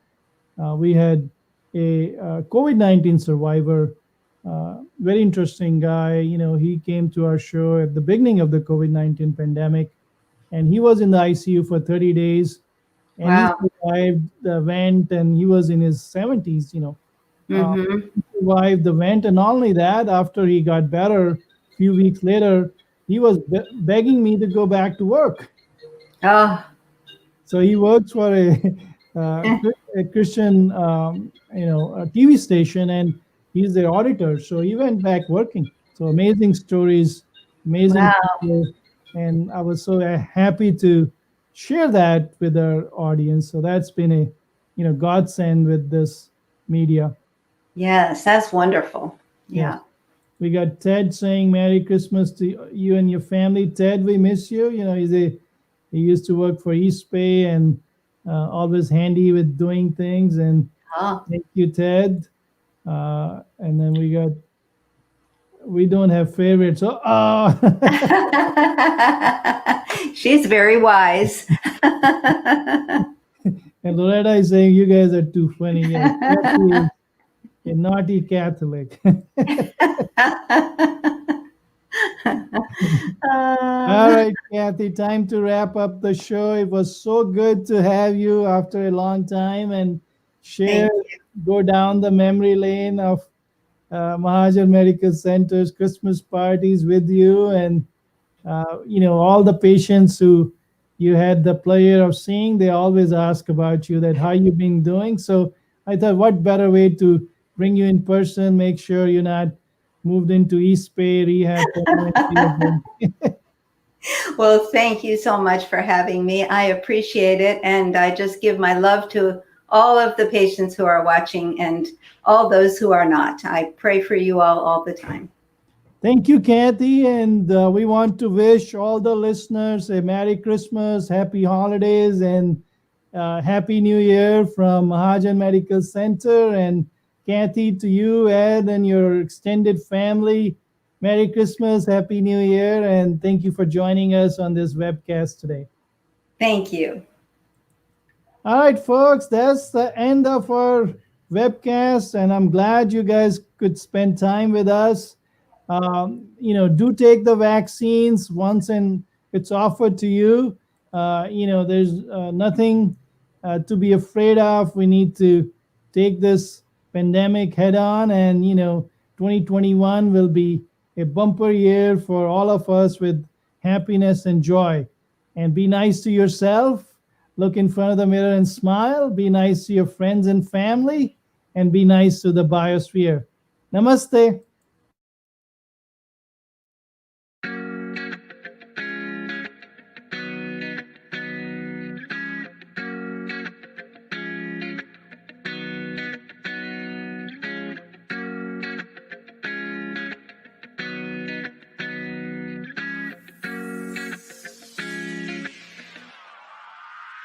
we had a COVID-19 survivor, very interesting guy. He came to our show at the beginning of the COVID-19 pandemic, and he was in the ICU for 30 days, and he Wow. survived the event, and he was in his 70s. Mm-hmm. Survived the vent, and not only that, after he got better, a few weeks later, he was begging me to go back to work. Oh, So he works for a Christian, a TV station, and he's their auditor. So he went back working. So amazing stories, amazing wow. people, and I was so happy to share that with our audience. So that's been a, godsend with this media. Yes, that's wonderful. Yes. Yeah. We got Ted saying Merry Christmas to you and your family. Ted, we miss you. He used to work for East Bay and always handy with doing things. And Oh. thank you, Ted. And then we don't have favorites. So, She's very wise. and Loretta is saying you guys are too funny. Yes, Kathy is a naughty Catholic. All right, Kathy, time to wrap up the show. It was so good to have you after a long time and share, Thank go down the memory lane of Mahajan Medical Center's Christmas parties with you, and all the patients who you had the pleasure of seeing, they always ask about you, that how you been doing. So I thought, what better way to bring you in person, make sure you're not moved into East Bay rehab permanently again. Well, thank you so much for having me. I appreciate it. And I just give my love to all of the patients who are watching and all those who are not. I pray for you all the time. Thank you, Kathy. And we want to wish all the listeners a Merry Christmas, Happy Holidays, and Happy New Year from Mahajan Medical Center. And Kathy, to you, Ed, and your extended family, Merry Christmas, Happy New Year, and thank you for joining us on this webcast today. Thank you. All right, folks, that's the end of our webcast, and I'm glad you guys could spend time with us. Do take the vaccines once and it's offered to you. There's nothing to be afraid of. We need to take this pandemic head on, and 2021 will be a bumper year for all of us with happiness and joy. And be nice to yourself. Look in front of the mirror and smile. Be nice to your friends and family, and be nice to the biosphere. Namaste.